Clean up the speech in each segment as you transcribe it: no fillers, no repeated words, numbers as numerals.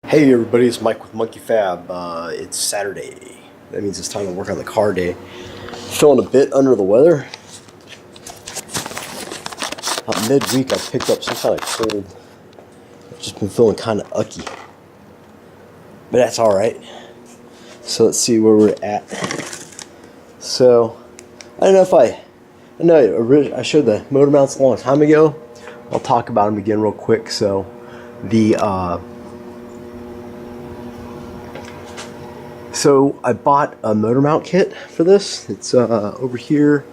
Hey everybody, it's Mike with Monkey Fab. It's Saturday. That means it's time to work on the car day. Feeling a bit under the weather. About midweek I picked up some kind of cold. I've just been feeling kind of ucky. But that's alright. So let's see where we're at. So, I don't know if I showed the motor mounts a long time ago. I'll talk about them again real quick. So, So I bought a motor mount kit for this. It's over here.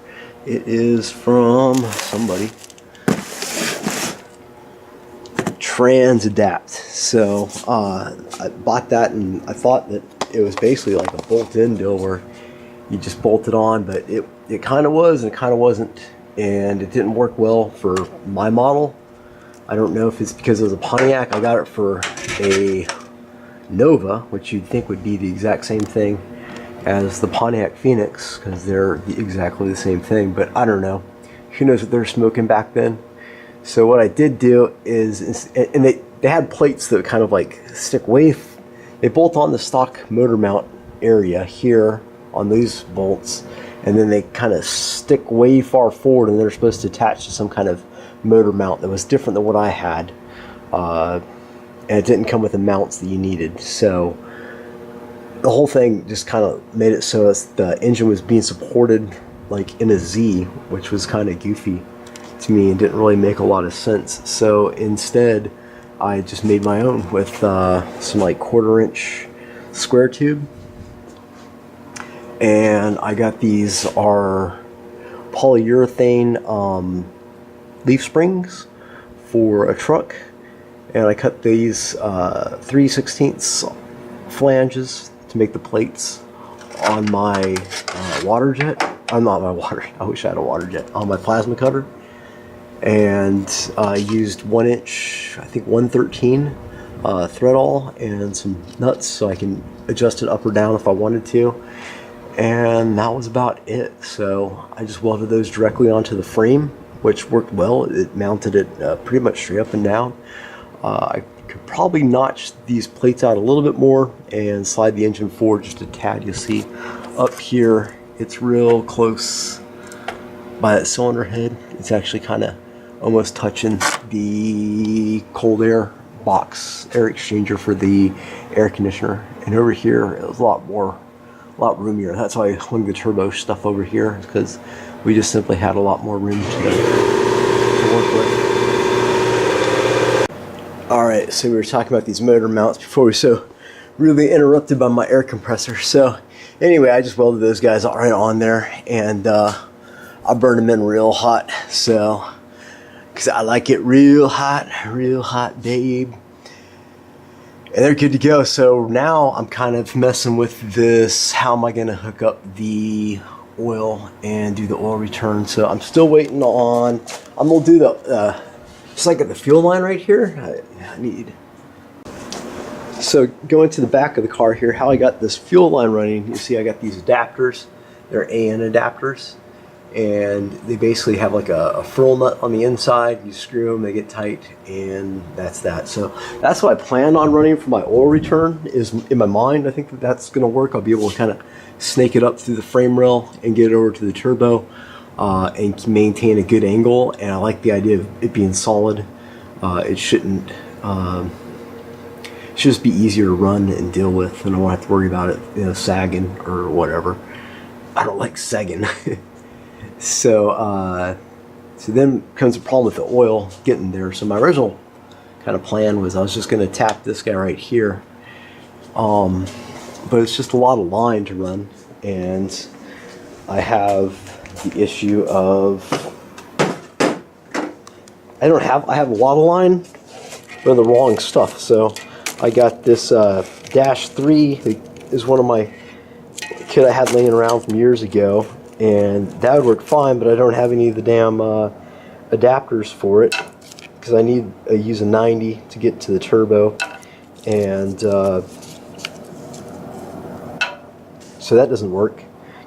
It is from somebody. Transadapt. So I bought that and I thought that it was basically like a bolt-in deal where you just bolt it on, but it kind of was and it kind of wasn't, and it didn't work well for my model. I don't know if it's because it was a Pontiac. I got it for a Nova, which you'd think would be the exact same thing as the Pontiac Phoenix, because they're exactly the same thing, but I don't know. Who knows what they're smoking back then. So what I did do is, and they had plates that kind of like stick way, they bolt on the stock motor mount area here on these bolts, and then they kind of stick way far forward, and they're supposed to attach to some kind of motor mount that was different than what I had. And it didn't come with the mounts that you needed, so the whole thing just kind of made it so the engine was being supported like in a Z, which was kind of goofy to me and didn't really make a lot of sense. So instead I just made my own with some like 1/4" square tube, and I got these are polyurethane leaf springs for a truck. And I cut these 3/16 flanges to make the plates on my water jet. Not my water, I wish I had a water jet. On my plasma cutter. And I used 1", I think 113 thread awl and some nuts so I can adjust it up or down if I wanted to. And that was about it. So I just welded those directly onto the frame, which worked well. It mounted it pretty much straight up and down. I could probably notch these plates out a little bit more and slide the engine forward just a tad. You'll see up here it's real close by that cylinder head. It's actually kind of almost touching the cold air box, air exchanger for the air conditioner. And over here it was a lot roomier. That's why I hung the turbo stuff over here, because we just simply had a lot more room to work with. Alright, so we were talking about these motor mounts before we were so really interrupted by my air compressor. So anyway, I just welded those guys right on there, and I burned them in real hot. So, because I like it real hot, babe. And they're good to go. So now I'm kind of messing with this. How am I going to hook up the oil and do the oil return? So I'm still waiting on, I'm going to do the just like at the fuel line right here, I need. So going to the back of the car here, how I got this fuel line running, you see I got these adapters. They're AN adapters, and they basically have like a frill nut on the inside. You screw them, they get tight, and that's that. So that's what I plan on running for my oil return, is in my mind. I think that that's going to work. I'll be able to kind of snake it up through the frame rail and get it over to the turbo. And maintain a good angle, and I like the idea of it being solid. It shouldn't should just be easier to run and deal with, and I won't have to worry about it, sagging or whatever. I don't like sagging. So then comes the problem with the oil getting there. So my original kind of plan was I was just going to tap this guy right here, but it's just a lot of line to run, and I have the issue of I have a lot of line, but the wrong stuff. So I got this Dash 3 is one of my kit I had laying around from years ago, and that would work fine, but I don't have any of the damn adapters for it, because I use a 90 to get to the turbo, and so that doesn't work.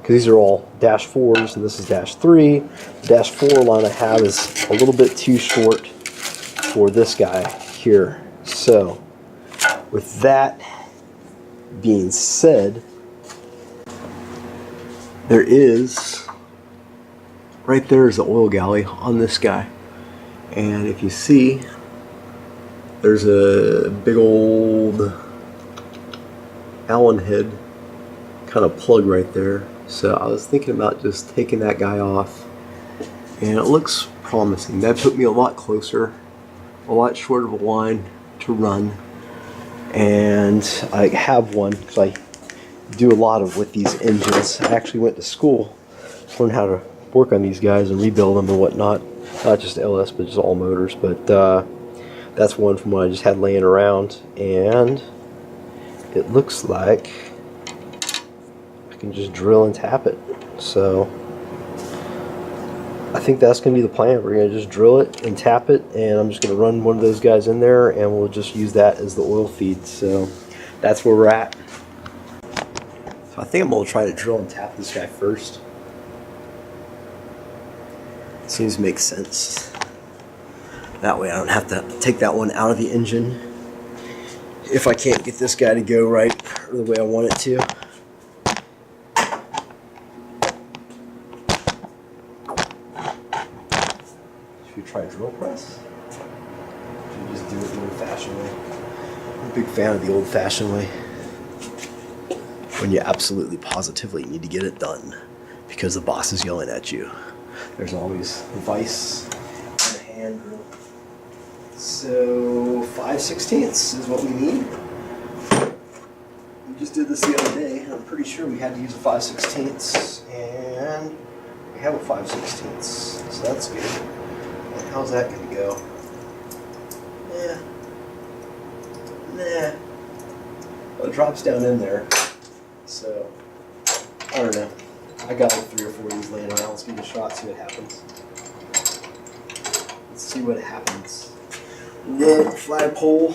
These are all Dash 4s, and this is Dash 3. The Dash 4 line I have is a little bit too short for this guy here. So with that being said, there is, right there is the oil galley on this guy. And if you see, there's a big old Allen head kind of plug right there. So I was thinking about just taking that guy off, and it looks promising. That put me a lot closer, a lot shorter of a line to run. And I have one because I do a lot of with these engines. I actually went to school to learn how to work on these guys and rebuild them and whatnot. Not just LS, but just all motors. But that's one from what I just had laying around, and it looks like I can just drill and tap it. So I think that's going to be the plan. We're going to just drill it and tap it, and I'm just going to run one of those guys in there, and we'll just use that as the oil feed. So that's where we're at. So I think I'm going to try to drill and tap this guy first. It seems to make sense. That way I don't have to take that one out of the engine if I can't get this guy to go right or the way I want it to. Should we try drill press? Should we just do it the old-fashioned way? I'm a big fan of the old-fashioned way, when you absolutely positively need to get it done because the boss is yelling at you. There's always a vise and a hand drill. So 5/16 is what we need. We just did this the other day, and I'm pretty sure we had to use a 5/16, and we have a 5/16, so that's good. And how's that going to go? Nah. Well, it drops down in there, so I don't know. I got like 3 or 4 of these laying around. Let's give it a shot, see what happens. Let's see what happens. Little flagpole.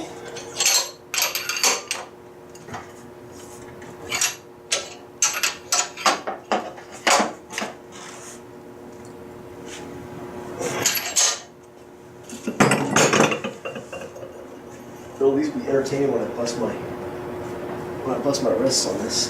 It'll at least be entertaining when I bust my wrists on this.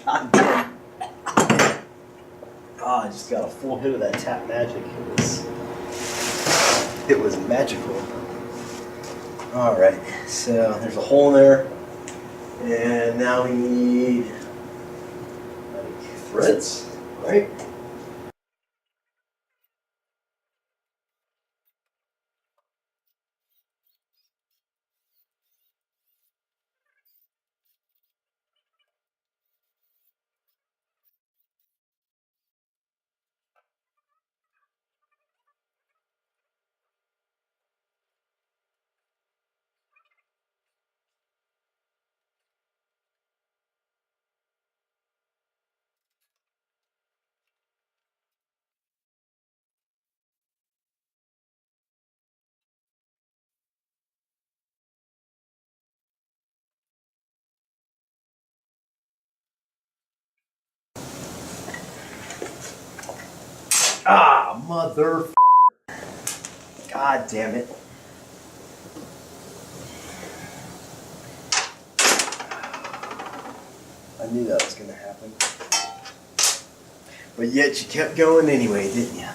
God damn. Oh, I just got a full hit of that tap magic. It was magical. Alright, so there's a hole in there. And now we need like threads, right? Ah, mother. God damn it. I knew that was going to happen. But yet you kept going anyway, didn't you?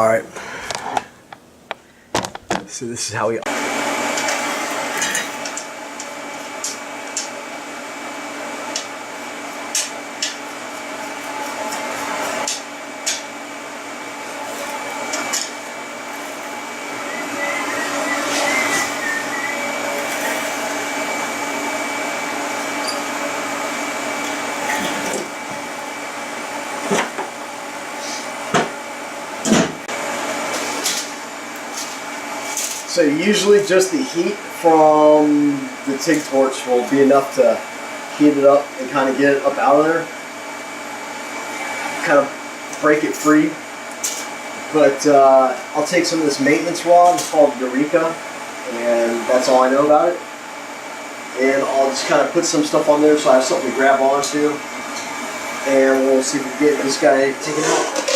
All right. So this is how we. So usually just the heat from the TIG torch will be enough to heat it up and kind of get it up out of there. Kind of break it free. But I'll take some of this maintenance rod, it's called Eureka, and that's all I know about it. And I'll just kind of put some stuff on there so I have something to grab onto. And we'll see if we can get this guy taken out.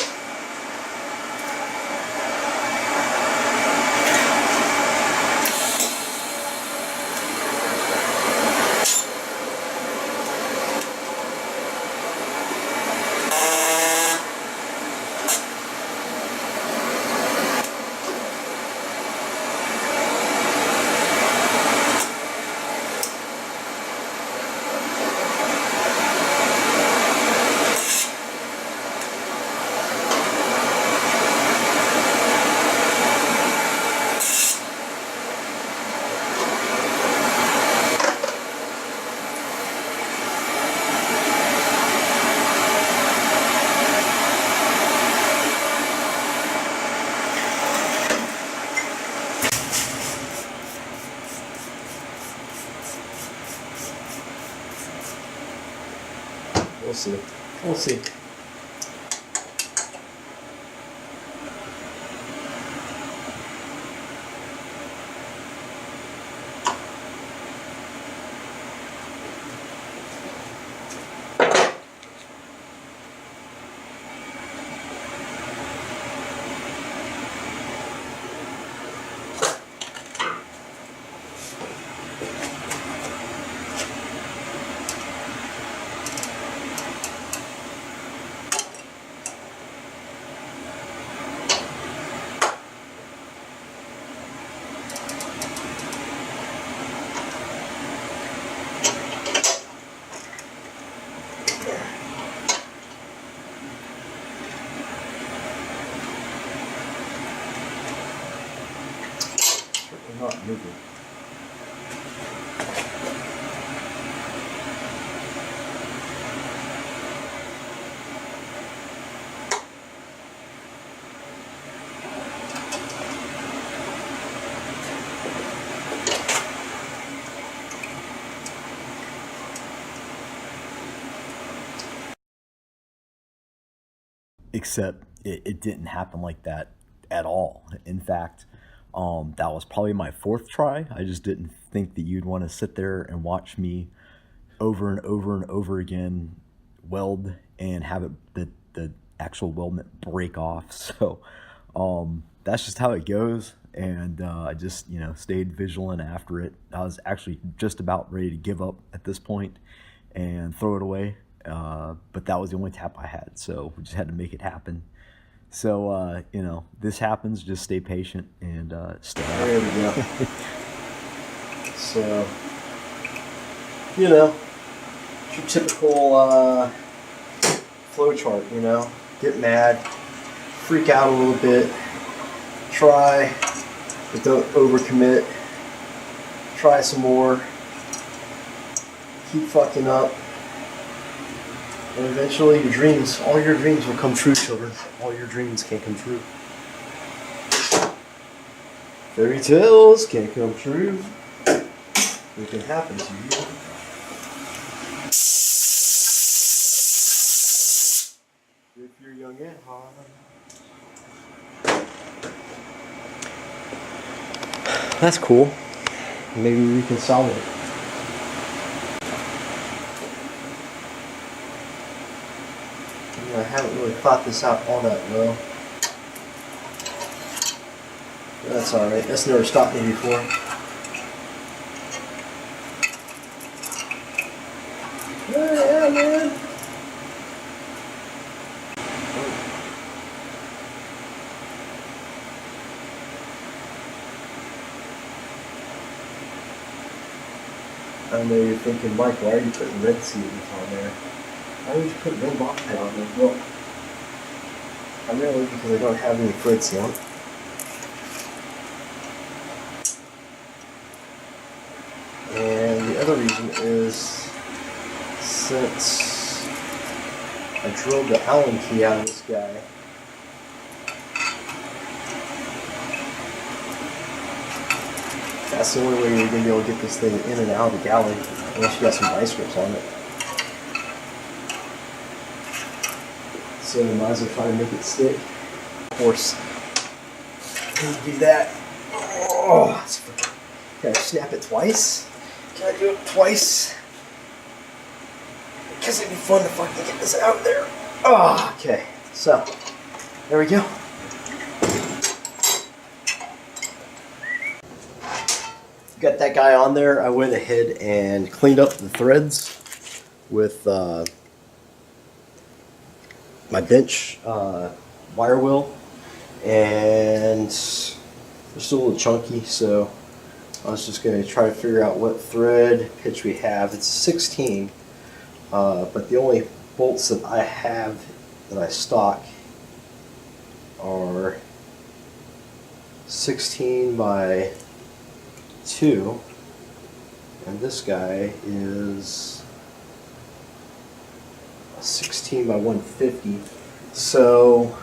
We'll see. We'll see. Not moving. Except it didn't happen like that at all. In fact, that was probably my fourth try. I just didn't think that you'd want to sit there and watch me over and over and over again weld and have it the actual weldment break off. So that's just how it goes. And I just stayed vigilant after it. I was actually just about ready to give up at this point and throw it away. But that was the only tap I had, so we just had to make it happen. So, this happens, just stay patient and stay out. There we go. So, it's your typical flow chart, get mad, freak out a little bit, try, but don't overcommit, try some more, keep fucking up. And eventually all your dreams will come true, children. All your dreams can come true. Fairy tales can't come true. It can happen to you. If you're young and hot. That's cool. Maybe we can solve it. I haven't really thought this out all that well. That's alright. That's never stopped me before. Yeah, man. know you're thinking, Mike, why are you putting red sealant on there? Why would you put red Loctite on there? Well, primarily because I don't have any thread sealant. And the other reason is, since I drilled the Allen key out of this guy, that's the only way you're going to be able to get this thing in and out of the galley, unless you got some vice grips on it. So you might as well try to make it stick. Of course, when you do that, oh, can I snap it twice? Can I do it twice? Because it'd be fun to fucking get this out there. Oh, okay. So, there we go. Got that guy on there. I went ahead and cleaned up the threads with my bench wire wheel, and they're still a little chunky, so I was just going to try to figure out what thread pitch we have. It's 16, but the only bolts that I have that I stock are 16 by 2, and this guy is 16 by 150. So,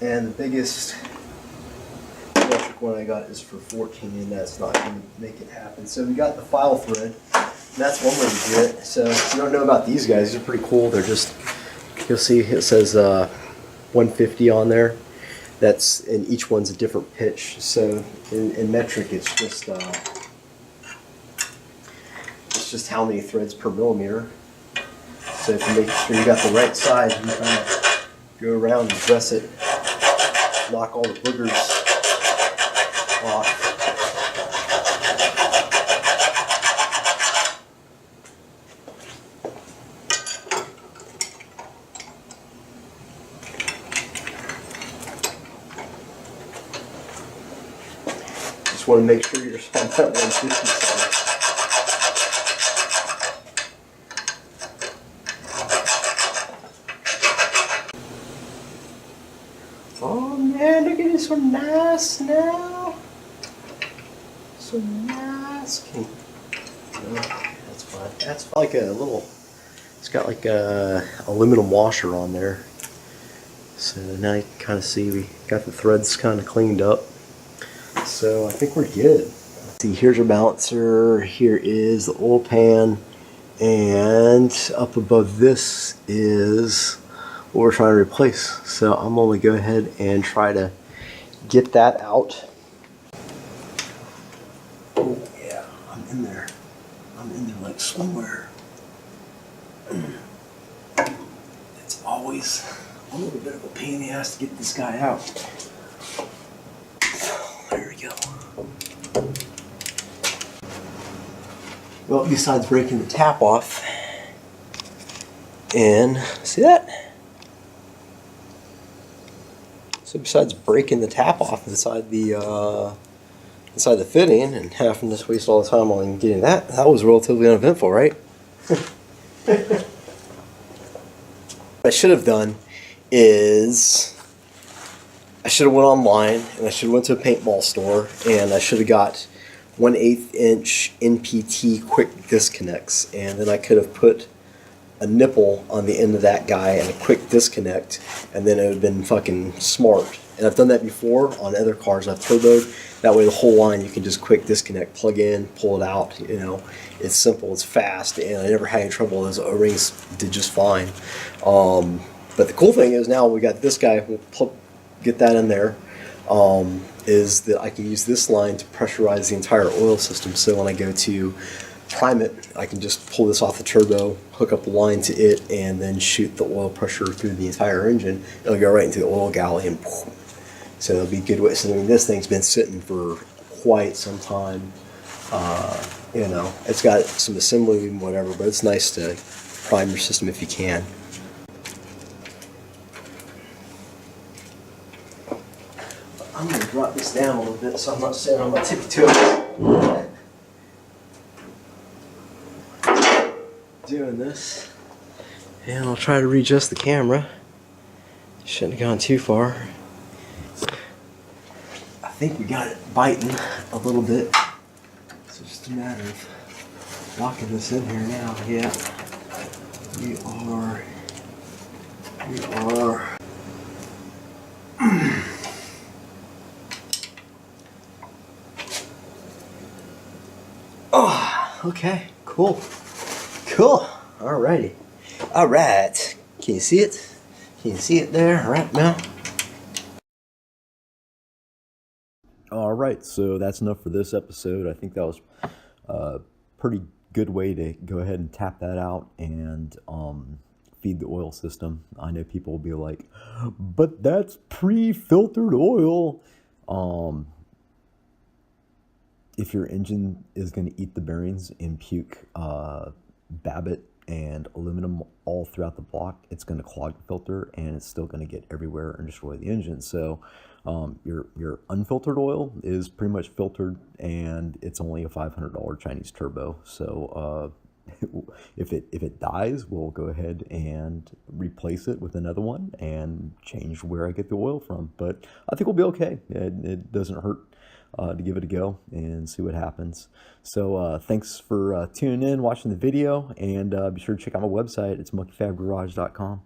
and the biggest electric one I got is for 14, and that's not going to make it happen. So we got the file thread, and that's one way to do it. So if you don't know about these guys, they're pretty cool. They're just, you'll see it says 150 on there. That's, and each one's a different pitch. So in metric, it's just how many threads per millimeter. So if you make sure you got the right size, you kind of go around and dress it, lock all the boogers off. Just want to make sure you're on that 150 side. Oh man, look at it, so nice now. So nice. Okay. No, that's fine. That's like a little, it's got like a aluminum washer on there. So now you can kind of see we got the threads kind of cleaned up. So I think we're good. See, here's our balancer, here is the oil pan, and up above this is what we're trying to replace. So I'm going to go ahead and try to get that out. Oh yeah, I'm in there. I'm in there like somewhere. It's always a little bit of a pain in the ass to get this guy out. There we go. Well, besides breaking the tap off, and see that? So besides breaking the tap off inside the fitting and having to waste all the time on getting that was relatively uneventful, right? What I should have done is I should have went online and I should have went to a paintball store and I should have got 1/8 inch NPT quick disconnects, and then I could have put a nipple on the end of that guy and a quick disconnect, and then it would have been fucking smart. And I've done that before on other cars I've turboed. That way the whole line you can just quick disconnect, plug in, pull it out. You know, it's simple, it's fast, and I never had any trouble. Those O-rings did just fine. But the cool thing is now we got this guy. We'll get that in there. Is that I can use this line to pressurize the entire oil system. So when I go to prime it, I can just pull this off the turbo, hook up the line to it, and then shoot the oil pressure through the entire engine. It'll go right into the oil galley, and so it'll be a good way. So I mean, this thing's been sitting for quite some time. You know, it's got some assembly and whatever, but it's nice to prime your system if you can. I'm going to drop this down a little bit so I'm not standing on my tippy toes. doing this. And I'll try to readjust the camera. Shouldn't have gone too far. I think we got it biting a little bit. So it's just a matter of locking this in here now. Yeah. We are. Oh, okay. Cool. Cool. Alrighty. Alright. Can you see it? Can you see it there? Alright, now. Alright, so that's enough for this episode. I think that was a pretty good way to go ahead and tap that out and feed the oil system. I know people will be like, but that's pre-filtered oil. If your engine is going to eat the bearings and puke Babbitt and aluminum all throughout the block, it's going to clog the filter and it's still going to get everywhere and destroy the engine. So your unfiltered oil is pretty much filtered, and it's only a $500 Chinese turbo. So if it dies, we'll go ahead and replace it with another one and change where I get the oil from. But I think we'll be okay. It doesn't hurt to give it a go and see what happens. So thanks for tuning in, watching the video, and be sure to check out my website. It's monkeyfabgarage.com.